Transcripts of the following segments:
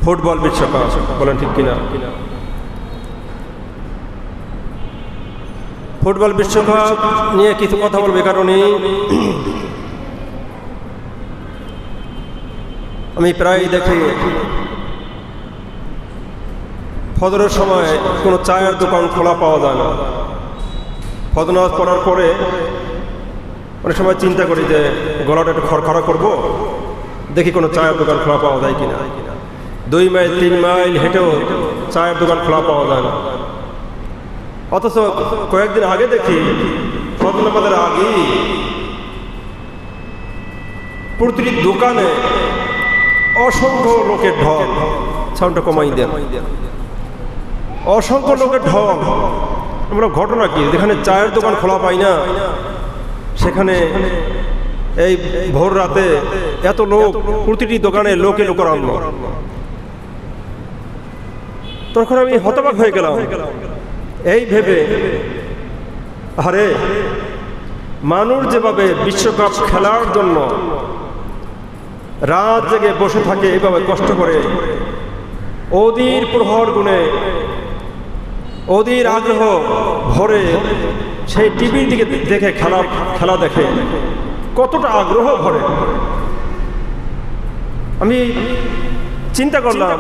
Football বিশ্বকাপ, বলেন ঠিক কিনা? ফুটবল বিশ্বকাপ নিয়ে কিছু কথা বলবে, কারণে আমি প্রায় দেখি ফজরের সময় কোনো চায়ের দোকান খোলা পাওয়া যায় না। ফজর নামাজ পড়ার পরে অনেক সময় চিন্তা করি যে গলাটা একটু খড়খড়া করবো, দেখি কোনো চায়ের দোকান খোলা পাওয়া যায় কিনা। 2 মাইল 3 মাইল হেঁটেও চায়ের দোকান খোলা পাওয়া যায় না। অথচ কয়েকদিন আগে দেখি ফজর নামাজের আগেই প্রতিটি দোকানে অসংখ্য লোকের ঢল। সাউন্ডটা কমাই দেন। অসংখ্য লোকের ঢল। আমরা ঘটনা কি, যেখানে চায়ের দোকান খোলা পাই না সেখানে এই ভোর রাতে এত লোক, প্রতিটি দোকানে লোকে লোক আনলো। তখন আমি হতবাক হয়ে গেলাম এই ভেবে, আরে মানুষ যেভাবে বিশ্বকাপ খেলার জন্য রাত জেগে বসে থাকে, এইভাবে কষ্ট করে অধীর প্রহর গুণে, অধীর আগ্রহ ভরে সেই টিভির দিকে দেখে খেলা দেখে, কতটা আগ্রহ ভরে। আমি চিন্তা করলাম,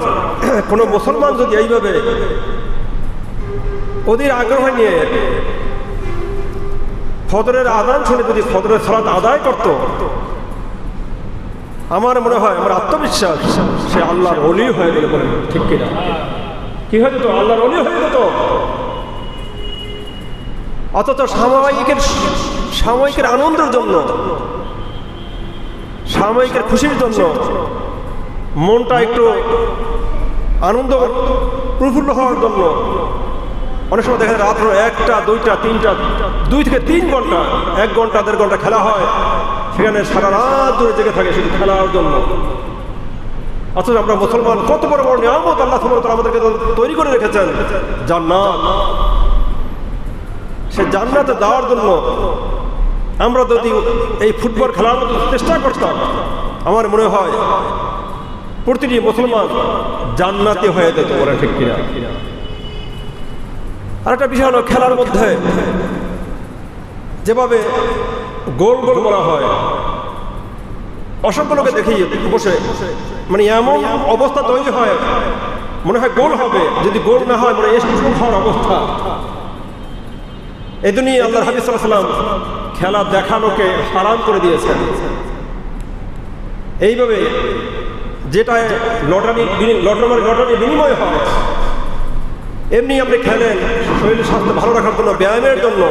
কোনো মুসলমান যদি এইভাবে অধীর আগ্রহ নিয়ে ফজরের আযান শুনে যদি ফজরের সালাত আদায় করত, আমার মনে হয়, আমার আত্মবিশ্বাস, সে আল্লাহর ওলি হয়ে গেল। বলে ঠিক কিনা? কি হয়ে যেত? আল্লাহর ওলি হয়ে যেত। অথচ সাময়িকের আনন্দের জন্য, সাময়িকের খুশির জন্য মনটা একটু আনন্দ প্রফুল্ল হওয়ার জন্য অনেক সময় দেখা যায় রাত্র 1টা 2টা 3টা 2 থেকে 3 ঘন্টা, 1 ঘন্টা 1.5 ঘন্টা খেলা হয়, সেখানে সারা রাত ধরে জেগে থাকে শুধু খেলার জন্য। অথচ আমরা মুসলমান, কত বড় বড় নিয়ামত আল্লাহ সুবহানাহু ওয়া তাআলা আমাদেরকে তৈরি করে রেখেছেন, জান্নাত। সে জান্নাতে যাওয়ার জন্য আমরা যদি এই ফুটবল খেলার মতো চেষ্টা করতাম, আমার মনে হয় প্রতিটি মুসলমান জান্নাতি হয়ে যেত। বলে ঠিক কিনা? আর একটা বিষয় হলো, খেলার মধ্যে যেভাবে গোল গোল করা হয়, অসংখ্য লোকে দেখি বসে, মানে এমন অবস্থা তৈরি হয় মনে হয় গোল হবে, যদি গোল না হয় মানে এরকম হওয়ার অবস্থা। এই দুনিয়ায় আল্লাহর হাবিব সাল্লাল্লাহু আলাইহি ওয়াসাল্লাম খেলা দেখানোকে হারাম করে দিয়েছেন। এইভাবে যেটা লটারি বিনিময় হয়, এমনি আপনি খেলেন শরীরের স্বাস্থ্য ভালো রাখার জন্য, ব্যায়ামের জন্য,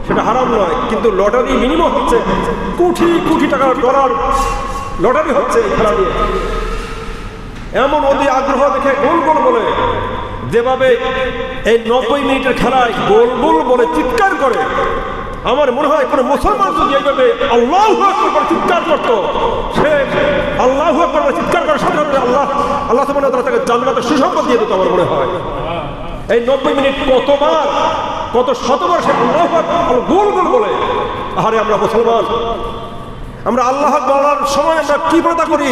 সেটা হারাম নয়। কিন্তু লটারি বিনিময় হচ্ছে, কোটি কোটি টাকার ডলার লটারি হচ্ছে এই খেলা নিয়ে। এমন অতি আগ্রহ দেখে গোল গোল বলে, যেভাবে এই 90 মিনিটের খেলায় গোল গোল বলে চিৎকার করে, আমার মনে হয় কোনো মুসলমান যদি এইভাবে আল্লাহু আকবার বলে চিৎকার করতো, সে আল্লাহু আকবার বলে চিৎকার করার সাথে সাথে আল্লাহ সুবহানাহু ওয়া তাআলা তাকে জান্নাতের সুসংবাদ দিয়ে দিত। আমার মনে হয় এই 90 মিনিট কতবার, কত শতবার সে আল্লাহু আকবার গোল গোল বলে। আরে আমরা মুসলমান, আমরা আল্লাহু আকবার বলার সময় আমরা কি ব্রত করি?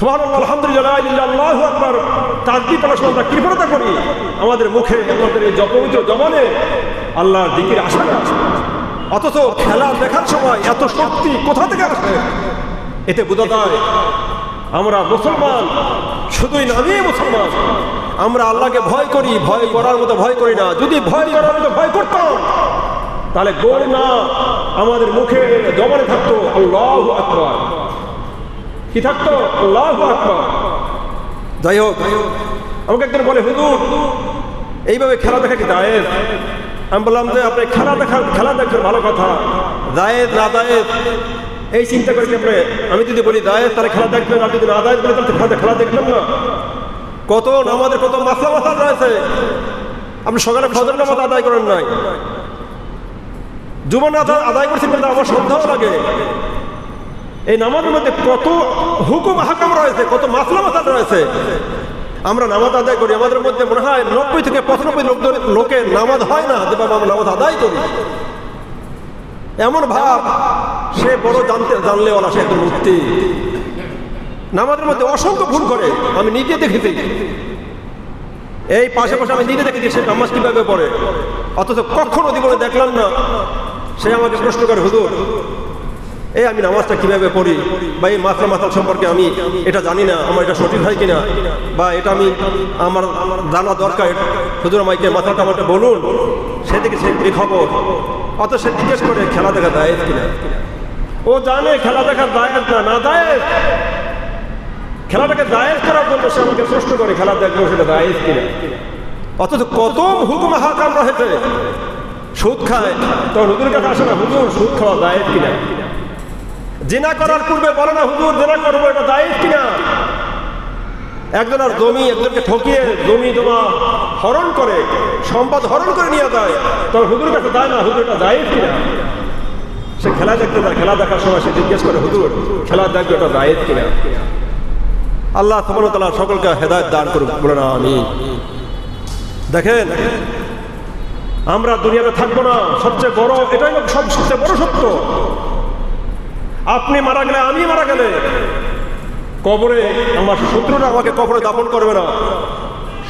সুবহানাল্লাহ, আলহামদুলিল্লাহ, আল্লাহু আকবার তাকবীর পড়ার সময় আমরা কি ব্রত করি? আমাদের মুখে, আমাদের এই পবিত্র জবানে আল্লাহর জিকির আসে না। অথচ খেলা দেখার সময় এত শক্তি কোথা থেকে আসে? এতে বোঝা যায় আমরা মুসলমান শুধুই নামে মুসলমান। আমরা আল্লাহকে ভয় করি, ভয় করার মতো ভয় করি না। যদি ভয় করার মতো ভয় করতাম, তাহলে গোল না আমাদের মুখে জবানে থাকতো আল্লাহু আকবার। কি থাকতো? আল্লাহু আকবার। যাই হোক, আমাকে একজন বলে, হুজুর এইভাবে খেলা দেখা কি জায়েজ? আমি বললাম যে আপনি খেলা দেখছেন ভালো কথা, জায়েজ না জায়েজ এই চিন্তা করে কি আপনি, আমি যদি বলি জায়েজ তাহলে খেলা দেখবেন, আর যদি না জায়েজ বলি তাহলে খেলা দেখবেন না। কত আমাদের কত মাসলা রয়েছে। আপনি সকালে ফজর নামাজ আদায় করেন নাই, জুমার নামাজ আদায় করছেন, কিন্তু আমার সন্দেহ লাগে এই নামাজের মধ্যে কত হুকুম হাকাম রয়েছে, কত মাসলা রয়েছে। আমরা নামাজ আদায় করি, আমাদের মধ্যে মনে হয় 90 থেকে 95 লোকের নামাজ হয় না যেভাবে আমরা নামাজ আদায় করি। এমন ভাব সে বড় জানলেওয়ালা, সে একটু মুক্তি। নামাজের মধ্যে অসংখ্য ভুল করে, আমি নিজে দেখেছি। এই পাশে পাশে আমি নিজে দেখেছি সে নামাজ কিভাবে পড়ে, অথচ কখনো জীবনে দেখলাম না সে আমাকে প্রশ্ন করে, হুজুর এই আমি নামাজটা কিভাবে পড়ি, বা এই মাতাল সম্পর্কে আমি এটা জানি না, আমার এটা সঠিক হয় কিনা, বা এটা আমি আমার জানা দরকার, হুজুর আমাকে মাথাটা আমাকে বলুন। সেদিকে সে বেখবর, অত সে জিজ্ঞেস করে খেলা দেখা দায়েজ কিনা। ও জানে খেলা দেখা দায়েজ না দায়েজ, খেলাটাকে দায়েজ করার জন্য সে আমাকে প্রশ্ন করে খেলা দেখবো সেটা দায়েজ কিনা। অথচ কত হুকুম হাকাম রয়েছে, সুদ খায় তখন হুজুরের কাছে আসে না, হুজুর সুদ খাওয়া দায়েজ কিনা। জিনা করার পূর্বে বলে না, হুজুর জিনা করবো এটা দায়েজ কিনা। একজনের জমি একজনকে ঠকিয়ে জমি জমা হরণ করে, সম্পদ হরণ করে নিয়ে যায়, তখন হুজুরের কাছে যায় না, হুজুর এটা দায়েজ কিনা। সে খেলা দেখতে যায়, খেলা দেখার সময় সে জিজ্ঞেস করে, হুজুর খেলা দেখবে এটা দায়েজ কিনা। আল্লাহ সুবহানাহু ওয়া তাআলা সকলকে হেদায়েত দান করুক, বলে না আমিন। দেখেন আমরা দুনিয়াতে থাকবো না, সবচেয়ে বড় এটাই সবচেয়ে বড় সত্য। আপনি মারা গেলে, আমি মারা গেলে, কবরে আমার শত্রুরা আমাকে কবরে দাফন করবে না,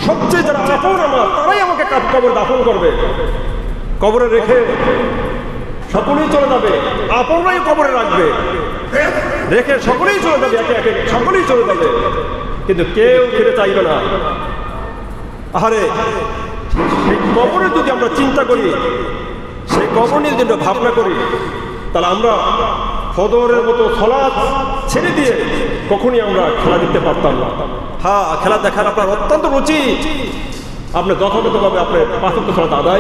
সবচেয়ে যারা আপন আমার তারাই আমাকে কবরে দাফন করবে। কবরে রেখে সকলেই চলে যাবে, আপনরাই কবরে রাখবে, রেখে সকলেই চলে যাবে, একে একে সকলেই চলে যাবে, কিন্তু কেউ ফিরে চাইবে না। আহারে সেই কবরে যদি আমরা চিন্তা করি, সেই কবর নিয়ে যদি ভাবনা করি, তাহলে আমরা ফজরের মতো সালাত ছেড়ে দিয়ে কখনই আমরা খেলা দেখতে পারতাম না। হ্যাঁ, খেলা দেখার আপনার অত্যন্ত রুচি, আপনি যথাযথভাবে আপনার ৫ ওয়াক্ত সালাত আদায়